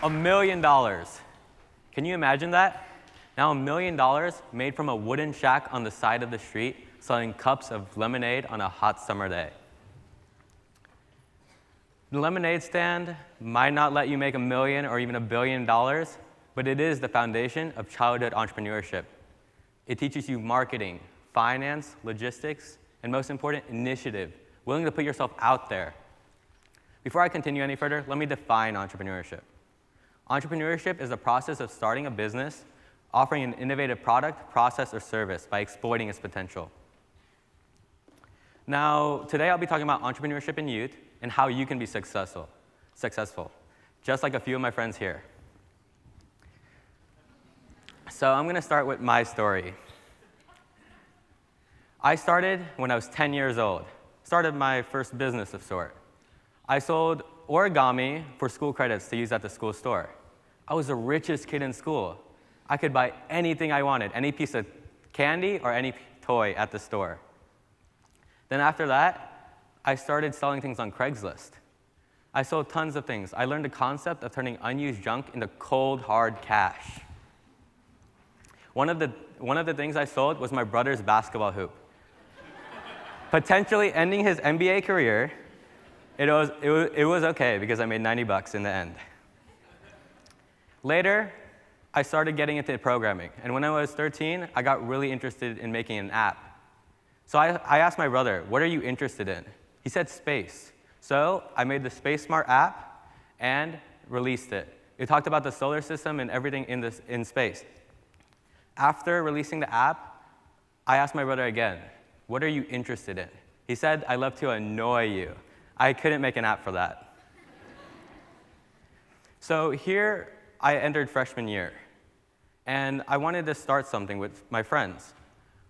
$1 million. Can you imagine that? Now $1 million made from a wooden shack on the side of the street selling cups of lemonade on a hot summer day. The lemonade stand might not let you make $1 million or even $1 billion, but it is the foundation of childhood entrepreneurship. It teaches you marketing, finance, logistics, and most important, initiative, willing to put yourself out there. Before I continue any further, let me define entrepreneurship. Entrepreneurship is the process of starting a business, offering an innovative product, process, or service by exploiting its potential. Now, today I'll be talking about entrepreneurship in youth and how you can be successful, just like a few of my friends here. So I'm going to start with my story. I started when I was 10 years old, started my first business of sort. I sold origami for school credits to use at the school store. I was the richest kid in school. I could buy anything I wanted, any piece of candy or any toy at the store. Then after that, I started selling things on Craigslist. I sold tons of things. I learned the concept of turning unused junk into cold, hard cash. One of the things I sold was my brother's basketball hoop. Potentially ending his NBA career, it was okay because I made 90 bucks in the end. Later, I started getting into programming, and when I was 13, I got really interested in making an app. So I asked my brother, what are you interested in? He said space. So I made the Space Smart app and released it. It talked about the solar system and everything in space. After releasing the app, I asked my brother again, what are you interested in? He said, I love to annoy you. I couldn't make an app for that. So here, I entered freshman year, and I wanted to start something with my friends.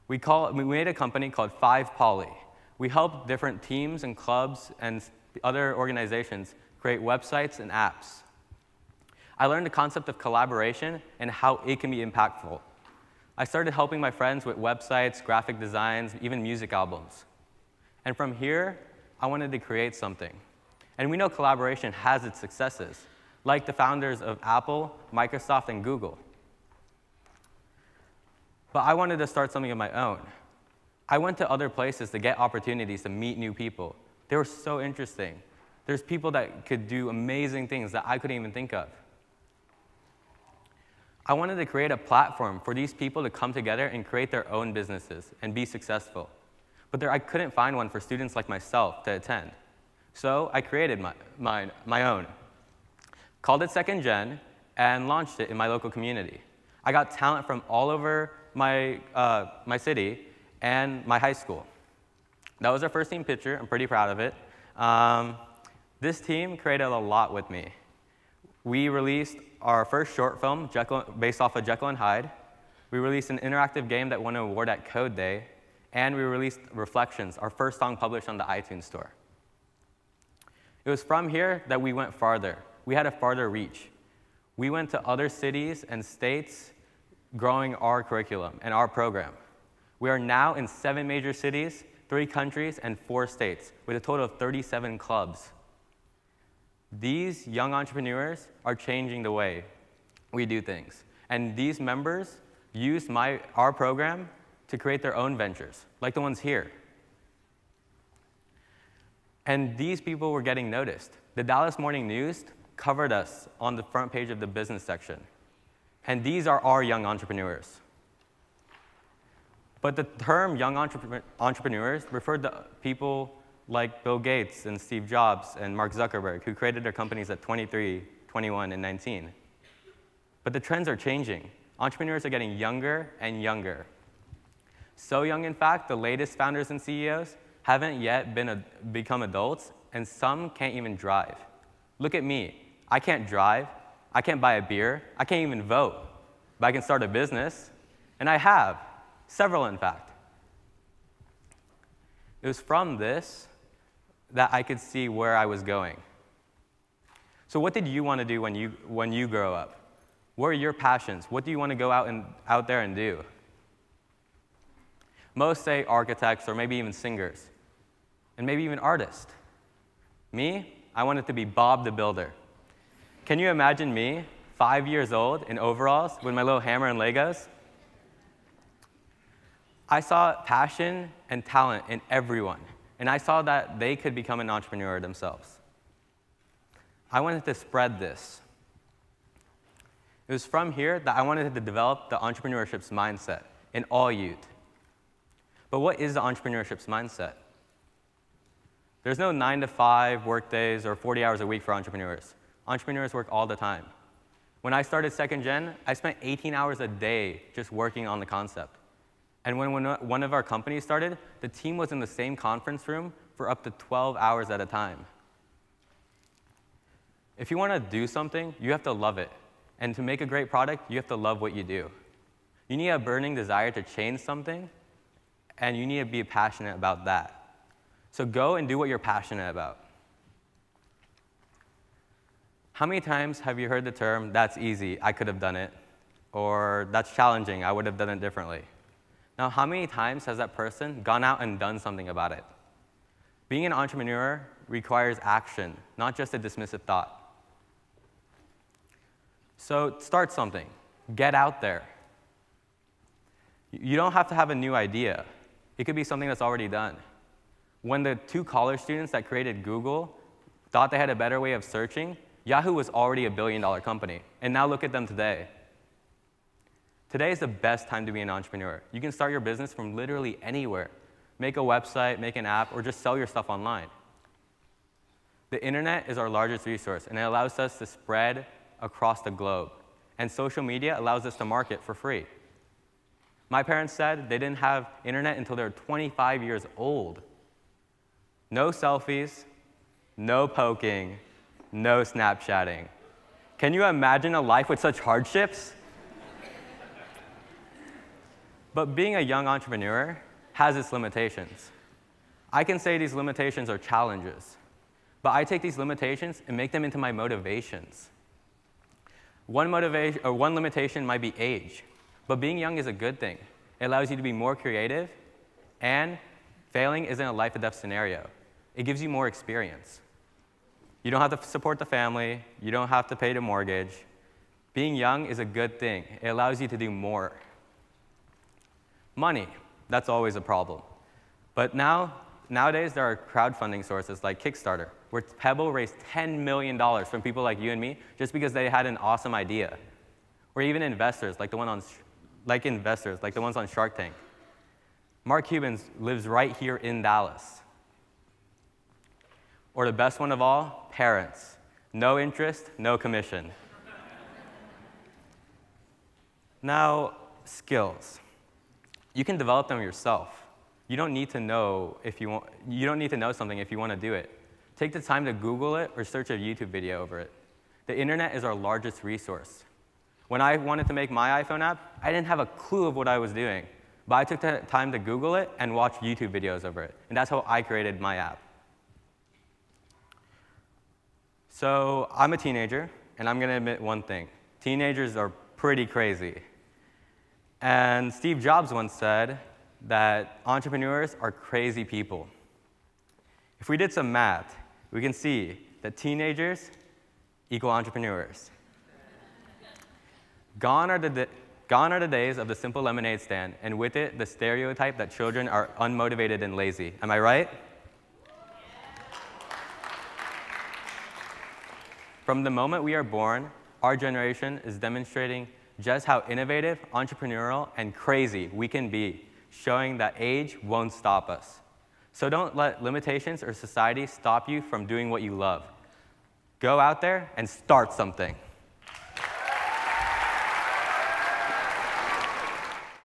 We made a company called 5Poly. We helped different teams and clubs and other organizations create websites and apps. I learned the concept of collaboration and how it can be impactful. I started helping my friends with websites, graphic designs, even music albums. And from here, I wanted to create something. And we know collaboration has its successes, like the founders of Apple, Microsoft, and Google. But I wanted to start something of my own. I went to other places to get opportunities to meet new people. They were so interesting. There's people that could do amazing things that I couldn't even think of. I wanted to create a platform for these people to come together and create their own businesses and be successful. But I couldn't find one for students like myself to attend. So I created my own, called it Second Gen, and launched it in my local community. I got talent from all over my city and my high school. That was our first team picture. I'm pretty proud of it. This team created a lot with me. We released our first short film based off of Jekyll and Hyde. We released an interactive game that won an award at Code Day. And we released Reflections, our first song published on the iTunes Store. It was from here that we went farther. We had a farther reach. We went to other cities and states growing our curriculum and our program. We are now in 7 major cities, 3 countries, and 4 states, with a total of 37 clubs. These young entrepreneurs are changing the way we do things. And these members used our program to create their own ventures, like the ones here. And these people were getting noticed. The Dallas Morning News covered us on the front page of the business section. And these are our young entrepreneurs. But the term young entrepreneurs referred to people like Bill Gates and Steve Jobs and Mark Zuckerberg, who created their companies at 23, 21, and 19. But the trends are changing. Entrepreneurs are getting younger and younger. So young, in fact, the latest founders and CEOs haven't yet become adults, and some can't even drive. Look at me. I can't drive. I can't buy a beer. I can't even vote. But I can start a business, and I have. Several, in fact. It was from this that I could see where I was going. So what did you want to do when you grow up? What are your passions? What do you want to go out there and do? Most say architects or maybe even singers, and maybe even artists. Me, I wanted to be Bob the Builder. Can you imagine me, 5 years old, in overalls, with my little hammer and Legos? I saw passion and talent in everyone, and I saw that they could become an entrepreneur themselves. I wanted to spread this. It was from here that I wanted to develop the entrepreneurship mindset in all youth. But what is the entrepreneurship mindset? There's no 9-to-5 work days or 40 hours a week for entrepreneurs. Entrepreneurs work all the time. When I started Second Gen, I spent 18 hours a day just working on the concept. And when one of our companies started, the team was in the same conference room for up to 12 hours at a time. If you want to do something, you have to love it. And to make a great product, you have to love what you do. You need a burning desire to change something, and you need to be passionate about that. So go and do what you're passionate about. How many times have you heard the term, "That's easy, I could have done it," or "That's challenging, I would have done it differently"? Now, how many times has that person gone out and done something about it? Being an entrepreneur requires action, not just a dismissive thought. So start something. Get out there. You don't have to have a new idea. It could be something that's already done. When the 2 college students that created Google thought they had a better way of searching, Yahoo was already a billion-dollar company. And now look at them today. Today is the best time to be an entrepreneur. You can start your business from literally anywhere. Make a website, make an app, or just sell your stuff online. The internet is our largest resource, and it allows us to spread across the globe. And social media allows us to market for free. My parents said they didn't have internet until they were 25 years old. No selfies, no poking, no Snapchatting. Can you imagine a life with such hardships? But being a young entrepreneur has its limitations. I can say these limitations are challenges, but I take these limitations and make them into my motivations. One limitation might be age, but being young is a good thing. It allows you to be more creative, and failing isn't a life or death scenario. It gives you more experience. You don't have to support the family. You don't have to pay the mortgage. Being young is a good thing. It allows you to do more. Money, that's always a problem. But nowadays, there are crowdfunding sources like Kickstarter, where Pebble raised $10 million from people like you and me just because they had an awesome idea. Or even investors, like the ones on Shark Tank. Mark Cuban lives right here in Dallas. Or the best one of all, parents. No interest, no commission. Now, skills. You can develop them yourself. You don't need to know something if you want to do it. Take the time to Google it or search a YouTube video over it. The internet is our largest resource. When I wanted to make my iPhone app, I didn't have a clue of what I was doing. But I took the time to Google it and watch YouTube videos over it. And that's how I created my app. So I'm a teenager, and I'm going to admit one thing. Teenagers are pretty crazy. And Steve Jobs once said that entrepreneurs are crazy people. If we did some math, we can see that teenagers equal entrepreneurs. Gone are the days of the simple lemonade stand, and with it, the stereotype that children are unmotivated and lazy. Am I right? From the moment we are born, our generation is demonstrating just how innovative, entrepreneurial, and crazy we can be, showing that age won't stop us. So don't let limitations or society stop you from doing what you love. Go out there and start something.